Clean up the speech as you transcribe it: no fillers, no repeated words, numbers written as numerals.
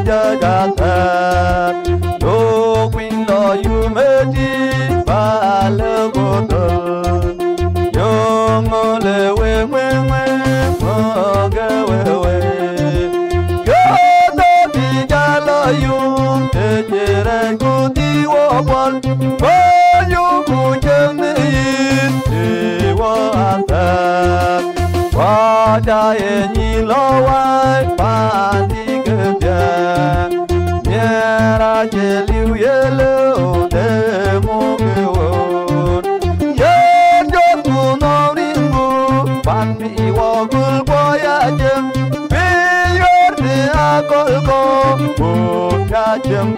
giờ gata do quên lo yu mê đi ba lơ vô tơ yo ngô lê quê quê quê ngô gê quê quê gê đô đi gà lo yu thế chế rê gu đi wo quan ba yu gu chân đi đi wo an ta qua cha ye ni lo wai pa đi cơ cha nhẹ ra chế liu ye lưu để mô kêu ye cho tu nó đi bu pan mi wo gul qua ya jem bi yor đi a col co bu cha jem